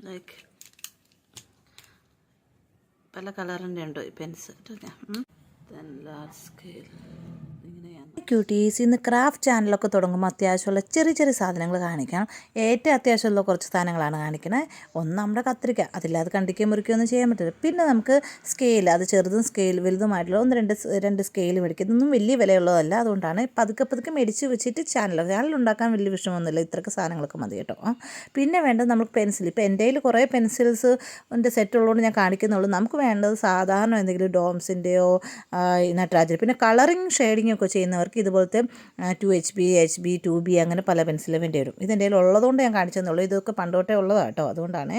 Like പല കളറിൻ്റെ ഉണ്ട് ഈ പെൻസ്. ദെൻ ലാർജ് സ്കെയിൽ ഇങ്ങനെയാണ്. ക്യൂട്ടീസ് ഇന്ന് ക്രാഫ്റ്റ് ചാനലൊക്കെ തുടങ്ങുമ്പോൾ അത്യാവശ്യമുള്ള ചെറിയ ചെറിയ സാധനങ്ങൾ കാണിക്കണം. ഏറ്റവും അത്യാവശ്യമുള്ള കുറച്ച് സാധനങ്ങളാണ് കാണിക്കുന്നത്. ഒന്ന് നമ്മുടെ കത്രിക, അതില്ലാതെ കണ്ടിക്കുകയും മുറിക്കുകയൊന്നും ചെയ്യാൻ പറ്റില്ല. പിന്നെ നമുക്ക് സ്കെയിൽ, അത് ചെറുതും സ്കെയിൽ വലുതുമായിട്ടുള്ള രണ്ട് സ്കെയിൽ മേടിക്കും. ഇതൊന്നും വലിയ വിലയുള്ളതല്ല, അതുകൊണ്ടാണ് പതുക്കെ മേടിച്ച് വെച്ചിട്ട് ചാനൽ ഉണ്ടാക്കാൻ വലിയ വിഷമമൊന്നുമില്ല. ഇത്രയൊക്കെ സാധനങ്ങളൊക്കെ മതി കേട്ടോ. പിന്നെ വേണ്ടത് നമുക്ക് പെൻസിൽ. ഇപ്പോൾ എൻ്റെ കയ്യിൽ കുറേ പെൻസിൽസിൻ്റെ സെറ്റ് ഉള്ളതുകൊണ്ട് ഞാൻ കാണിക്കുന്നുള്ളൂ. നമുക്ക് വേണ്ടത് സാധാരണ എന്തെങ്കിലും ഡോംസിൻ്റെയോ നട്രാജ്, പിന്നെ കളറിങ് ഷെയ്ഡിങ് ഒക്കെ ചെയ്യുന്നവർക്ക് ഇതുപോലത്തെ 2HB, HB, 2B അങ്ങനെ പല പെൻസിലും വേണ്ടി വരും. ഇതെൻ്റെ കയ്യിൽ ഉള്ളതുകൊണ്ട് ഞാൻ കാണിച്ചെന്നുള്ളൂ. ഇതൊക്കെ പണ്ടോട്ടേ ഉള്ളതാണ് കേട്ടോ, അതുകൊണ്ടാണ്.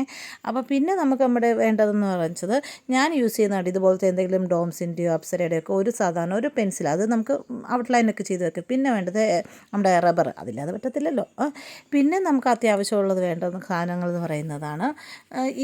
അപ്പോൾ പിന്നെ നമുക്ക് നമ്മുടെ വേണ്ടതെന്ന് പറയുന്നത്, ഞാൻ യൂസ് ചെയ്യുന്നതാണ് ഇതുപോലത്തെ എന്തെങ്കിലും ഡോംസിൻ്റെയോ അപ്സരയുടെയോ ഒക്കെ ഒരു സാധാരണ ഒരു പെൻസിൽ. അത് നമുക്ക് ഔട്ട്ലൈനൊക്കെ ചെയ്ത് വെക്കും. പിന്നെ വേണ്ടത് നമ്മുടെ റബ്ബർ, അതില്ലാതെ പറ്റത്തില്ലല്ലോ. പിന്നെ നമുക്ക് അത്യാവശ്യമുള്ളത് വേണ്ടുന്ന സാധനങ്ങൾ എന്ന് പറയുന്നതാണ്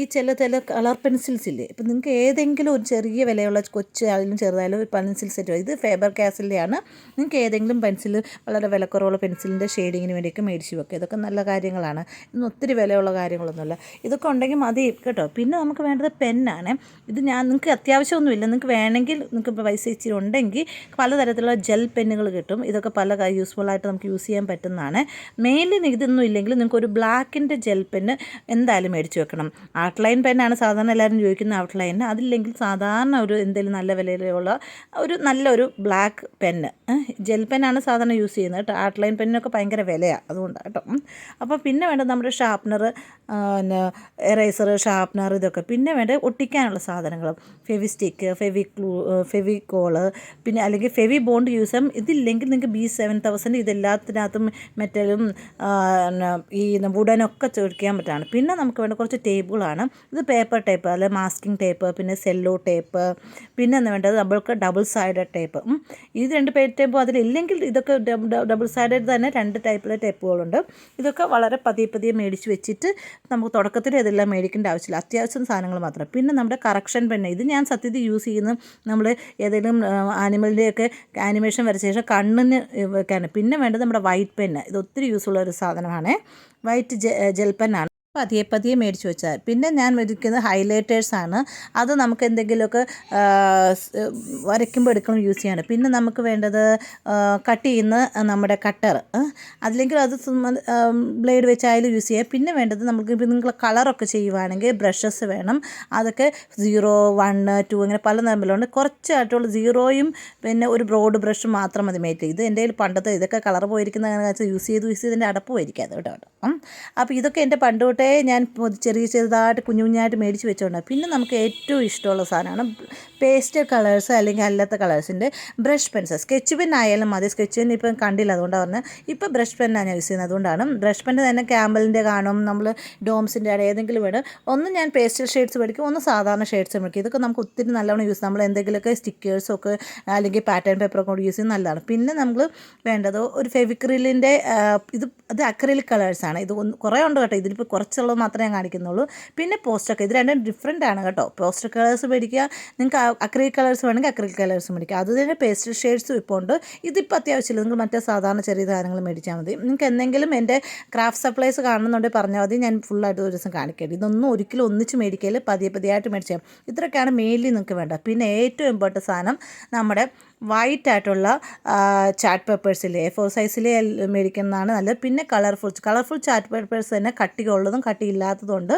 ഈ ചില കളർ പെൻസിൽസ് ഇല്ലേ. ഇപ്പം നിങ്ങൾക്ക് ഏതെങ്കിലും ഒരു ചെറിയ വിലയുള്ള കൊച്ചായാലും ചെറുതായാലും ഒരു പെൻസിൽ സെറ്റ്, ഇത് ഫേബർ കാസലിൻ്റെയാണ്. നിങ്ങൾക്ക് ഏതെങ്കിലും പെൻസിൽ വളരെ വിലക്കുറവുള്ള പെൻസിലിൻ്റെ ഷെയ്ഡിങ്ങിന് വേണ്ടിയൊക്കെ മേടിച്ച് വെക്കുക. ഇതൊക്കെ നല്ല കാര്യങ്ങളാണ്. ഇന്ന് ഒത്തിരി വിലയുള്ള കാര്യങ്ങളൊന്നുമില്ല. ഇതൊക്കെ ഉണ്ടെങ്കിൽ മതി കേട്ടോ. പിന്നെ നമുക്ക് വേണ്ടത് പെന്നാണ്. ഇത് നിങ്ങൾക്ക് അത്യാവശ്യമൊന്നുമില്ല, നിങ്ങൾക്ക് വേണമെങ്കിൽ നിങ്ങൾക്ക് പൈസ ഇച്ചിരി ഉണ്ടെങ്കിൽ പലതരത്തിലുള്ള ജെൽ പെന്നുകൾ കിട്ടും. ഇതൊക്കെ പല യൂസ്ഫുള്ളായിട്ട് നമുക്ക് യൂസ് ചെയ്യാൻ പറ്റുന്നതാണ്. മെയിൻലി ഇതൊന്നും ഇല്ലെങ്കിൽ നിങ്ങൾക്ക് ഒരു ബ്ലാക്കിൻ്റെ ജെൽ പെന്ന് എന്തായാലും മേടിച്ച് വെക്കണം. ഔട്ട്ലൈൻ പെന്നാണ് സാധാരണ എല്ലാവരും ചോദിക്കുന്ന ഔട്ട്ലൈൻ. അതില്ലെങ്കിൽ സാധാരണ ഒരു എന്തെങ്കിലും നല്ല വിലയിലുള്ള നല്ലൊരു ബ്ലാക്ക് പെന്ന്, ജെൽ പെന്നാണ് സാധാരണ യൂസ് ചെയ്യുന്നത് കേട്ടോ. ഔട്ട്ലൈൻ പെന്നിനൊക്കെ ഭയങ്കര വിലയാണ്, അതുകൊണ്ടാണ് കേട്ടോ. അപ്പോൾ പിന്നെ വേണ്ടത് നമ്മുടെ ഷാർപ്നർ, പിന്നെ എറേസർ, ഷാർപ്നർ, ഇതൊക്കെ. പിന്നെ വേണ്ടത് ഒട്ടിക്കാനുള്ള സാധനങ്ങൾ, ഫെവിസ്റ്റിക്ക്, ഫെവിക്കോള്, പിന്നെ അല്ലെങ്കിൽ ഫെവി ബോണ്ട് യൂസ് ചെയ്യാം. ഇതില്ലെങ്കിൽ നിങ്ങൾക്ക് B7000 ഇതെല്ലാത്തിനകത്തും മെറ്റലും ഈ വുഡനൊക്കെ ചേർക്കാൻ പറ്റാണ്. പിന്നെ നമുക്ക് വേണ്ട കുറച്ച് ടേപ്പുകളാണ്. ഇത് പേപ്പർ ടേപ്പ്, അല്ലെങ്കിൽ മാസ്കിംഗ് ടേപ്പ്, പിന്നെ സെല്ലോ ടേപ്പ്, പിന്നെ എന്ന് വേണ്ടത് നമ്മൾക്ക് ഡബിൾ സൈഡഡ് ടേപ്പ്. ഇത് 2 ടേപ്പ് അതിലില്ലെങ്കിൽ ഇതൊക്കെ ഡബിൾ സൈഡഡ് തന്നെ 2 ടൈപ്പിലെ ടേപ്പുകളുണ്ട്. ഇതൊക്കെ വളരെ പതിയെ മേടിച്ച് വെച്ചിട്ട് നമുക്ക് തുടക്കത്തിൽ ഇതെല്ലാം മേടിക്കേണ്ട ആവശ്യമില്ല, അത്യാവശ്യം സാധനങ്ങൾ മാത്രം. പിന്നെ നമ്മുടെ കറക്ഷൻ പെണ്ണ്, ഇത് ഞാൻ സത്യത്തിൽ യൂസ് ചെയ്യുന്നത് നമ്മൾ ഏതെങ്കിലും ആനിമലിൻ്റെയൊക്കെ ആനിമേഷൻ വരച്ച ശേഷം കണ്ണിന് വെക്കാണ്. പിന്നെ വേണ്ടത് നമ്മുടെ വൈറ്റ് പെന്ന്, ഇത് ഒത്തിരി യൂസ്ഫുള്ള ഒരു സാധനമാണ്. വൈറ്റ് ജെൽ പെന്നാണ്, പതിയെ മേടിച്ച് വെച്ചാൽ. പിന്നെ ഞാൻ മേടിക്കുന്നത് ഹൈലൈറ്റേഴ്സാണ്. അത് നമുക്ക് എന്തെങ്കിലുമൊക്കെ വരയ്ക്കുമ്പോൾ എടുക്കണം യൂസ് ചെയ്യാണ്. പിന്നെ നമുക്ക് വേണ്ടത് കട്ട് ചെയ്യുന്ന നമ്മുടെ കട്ടർ, അതില്ലെങ്കിൽ അത് ബ്ലേഡ് വെച്ചായാലും യൂസ് ചെയ്യാം. പിന്നെ വേണ്ടത് നമുക്ക് നിങ്ങൾ കളറൊക്കെ ചെയ്യുവാണെങ്കിൽ ബ്രഷസ് വേണം. അതൊക്കെ 0, 1, 2 അങ്ങനെ പല തമ്മിലുണ്ട്. കുറച്ചായിട്ടുള്ള 0യും പിന്നെ ഒരു ബ്രോഡ് ബ്രഷ് മാത്രം മതി മേറ്റ്. ഇത് എൻ്റെ കയ്യിൽ പണ്ടത്തെ ഇതൊക്കെ കളർ പോയിരിക്കുന്ന യൂസ് ചെയ്തതിൻ്റെ അടപ്പ് പോയിരിക്കും അത് കേട്ടോ. അപ്പോൾ ഇതൊക്കെ എൻ്റെ പണ്ട് തൊട്ടേ ഞാൻ ചെറുതായിട്ട് കുഞ്ഞായിട്ട് മേടിച്ച് വെച്ചോണ്ട്. പിന്നെ നമുക്ക് ഏറ്റവും ഇഷ്ടമുള്ള സാധനമാണ് പേസ്റ്റൽ കളേഴ്സ് അല്ലെങ്കിൽ അല്ലാത്ത കളേഴ്സിൻ്റെ ബ്രഷ് പെൻസ്. സ്കെച്ച് പെൻ ആയാലും മതി. സ്കെച്ച് പെൻ ഇപ്പം കണ്ടില്ല, അതുകൊണ്ടാണ് പറഞ്ഞത്. ഇപ്പോൾ ബ്രഷ് പെന്നാണ് ഞാൻ യൂസ് ചെയ്യുന്നത്, അതുകൊണ്ടാണ്. ബ്രഷ് പെൻ തന്നെ ക്യാമ്പലിൻ്റെ കാണും, നമ്മൾ ഡോംസിൻ്റെ ആണ്, ഏതെങ്കിലും വേണം. ഒന്ന് ഞാൻ പേസ്റ്റൽ ഷെയ്ഡ്സ് മേടിക്കും, ഒന്ന് സാധാരണ ഷെയ്ഡ്സ് മേടിക്കും. ഇതൊക്കെ നമുക്ക് ഒത്തിരി നല്ലവണ്ണം യൂസ്, നമ്മൾ എന്തെങ്കിലുമൊക്കെ സ്റ്റിക്കേഴ്സൊക്കെ അല്ലെങ്കിൽ പാറ്റേൺ പേപ്പറൊക്കെ കൊണ്ട് യൂസ് ചെയ്യുന്നത് നല്ലതാണ്. പിന്നെ നമ്മൾ വേണ്ടത് ഒരു ഫെവിക്രിലിൻ്റെ അത് അക്രിലിക് കളേഴ്സാണ്. ഇത് കുറേ ഉണ്ട് കേട്ടോ, ഇതിലിപ്പോൾ കുറച്ചുള്ളത് മാത്രമേ ഞാൻ കാണിക്കുന്നുള്ളൂ. പിന്നെ പോസ്റ്റൊക്കെ, ഇത് രണ്ടും ഡിഫറെൻ്റ് ആണ് കേട്ടോ. പോസ്റ്റർ കളേഴ്സ് മേടിക്കുക, നിങ്ങൾക്ക് അക്രിലിക് കളേഴ്സ് വേണമെങ്കിൽ അക്രിലിക് കളേഴ്സ് മേടിക്കുക. അത് തന്നെ പേസ്റ്റൽ ഷെയ്ഡ്സും ഇപ്പോൾ ഉണ്ട്. ഇതിപ്പോൾ അത്യാവശ്യമില്ല, നിങ്ങൾ മറ്റേ സാധാരണ ചെറിയ സാധനങ്ങൾ മേടിച്ചാൽ മതി. നിങ്ങൾക്ക് എന്തെങ്കിലും എൻ്റെ ക്രാഫ്റ്റ് സപ്ലൈസ് കാണുന്നുണ്ടെങ്കിൽ പറഞ്ഞാൽ മതി, ഞാൻ ഫുള്ളായിട്ട് ഒരു ദിവസം കാണിക്കേണ്ടി. ഇതൊന്നും ഒരിക്കലും ഒന്നിച്ച് മേടിക്കൽ, പതിയായിട്ട് മേടിച്ചാൽ. ഇത്രയൊക്കെയാണ് മെയിൻലി നിങ്ങൾക്ക് വേണ്ടത്. പിന്നെ ഏറ്റവും ഇമ്പോർട്ടൻറ്റ് സാധനം നമ്മുടെ വൈറ്റ് ആയിട്ടുള്ള ചാർട്ട് പേപ്പേഴ്സിൽ A4 സൈസിൽ മേടിക്കുന്നതാണ് നല്ലത്. പിന്നെ കളർഫുൾ ചാർട്ട് പേപ്പേഴ്സ് തന്നെ കട്ടിയുള്ളതും കട്ടിയില്ലാത്തതുണ്ട്.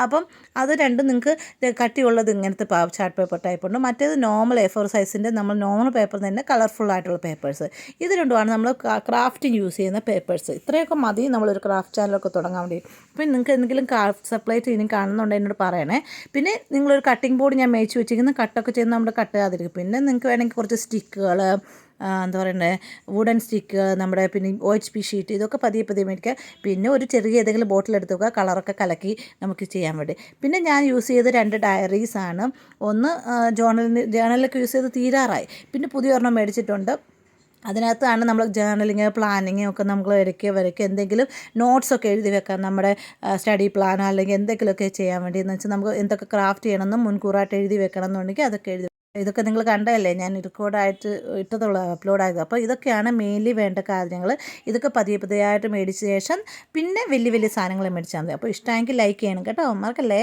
അപ്പം അത് രണ്ടും നിങ്ങൾക്ക് കട്ടിയുള്ളത് ഇങ്ങനത്തെ ചാർട്ട് പേപ്പർ ടൈപ്പ് ഉണ്ട്. മറ്റേത് നോർമൽ A4 സൈസിൻ്റെ നമ്മൾ നോർമൽ പേപ്പർ തന്നെ കളർഫുള്ളായിട്ടുള്ള പേപ്പേഴ്സ്. ഇത് രണ്ടുമാണ് നമ്മൾ ക്രാഫ്റ്റിന് യൂസ് ചെയ്യുന്ന പേപ്പേഴ്സ്. ഇത്രയൊക്കെ മതി നമ്മളൊരു ക്രാഫ്റ്റ് ചാനലൊക്കെ തുടങ്ങാൻ വേണ്ടി. അപ്പം നിങ്ങൾക്ക് എന്തെങ്കിലും ക്രാഫ്റ്റ് സപ്ലൈ ഇനി കാണുന്നുണ്ടെങ്കിൽ എന്നോട് പറയണേ. പിന്നെ നിങ്ങളൊരു കട്ടിംഗ് ബോർഡ് ഞാൻ മേടിച്ച് വെച്ചിരിക്കുന്നത്, കട്ടൊക്കെ ചെയ്യുന്ന നമ്മുടെ കട്ടാതിരിക്കും. പിന്നെ നിങ്ങൾക്ക് വേണമെങ്കിൽ കുറച്ച് സ്റ്റിക്കുകൾ, എന്താ പറയുന്നത്, വുഡൻ സ്റ്റിക്ക്, നമ്മുടെ പിന്നെ OHP ഷീറ്റ്, ഇതൊക്കെ പതിയെ മേടിക്കുക. പിന്നെ ഒരു ചെറിയ ഏതെങ്കിലും ബോട്ടിൽ എടുത്ത് വെക്കുക, കളറൊക്കെ കലക്കി നമുക്ക് ചെയ്യാൻ വേണ്ടി. പിന്നെ ഞാൻ യൂസ് ചെയ്ത് 2 ഡയറീസാണ്. ഒന്ന് ജേണലൊക്കെ യൂസ് ചെയ്ത് തീരാറായി. പിന്നെ പുതിയ ഒരെണ്ണം മേടിച്ചിട്ടുണ്ട്. അതിനകത്താണ് നമ്മൾ ജേർണലിങ്, പ്ലാനിങ് ഒക്കെ നമ്മൾ വരയ്ക്കുക എന്തെങ്കിലും നോട്ട്സൊക്കെ എഴുതി വെക്കാം, നമ്മുടെ സ്റ്റഡി പ്ലാനോ അല്ലെങ്കിൽ എന്തെങ്കിലുമൊക്കെ ചെയ്യാൻ വേണ്ടി. എന്ന് വെച്ചാൽ നമുക്ക് എന്തൊക്കെ ക്രാഫ്റ്റ് ചെയ്യണമെന്നും മുൻകൂറായിട്ട് എഴുതി വെക്കണം എന്നുണ്ടെങ്കിൽ അതൊക്കെ എഴുതി ഇതൊക്കെ നിങ്ങൾ കണ്ടതല്ലേ, ഞാൻ റെക്കോർഡായിട്ട് ഇട്ടതുള്ള അപ്ലോഡായത്. അപ്പോൾ ഇതൊക്കെയാണ് മെയിൻലി വേണ്ട കാര്യങ്ങൾ. ഇതൊക്കെ പതിയെ പതിയായിട്ട് മേടിച്ച ശേഷം പിന്നെ വലിയ വലിയ സാധനങ്ങൾ മേടിച്ചാൽ മതി. അപ്പോൾ ഇഷ്ടമെങ്കിൽ ലൈക്ക് ചെയ്യണം കേട്ടോ, മറക്കല്ലേ.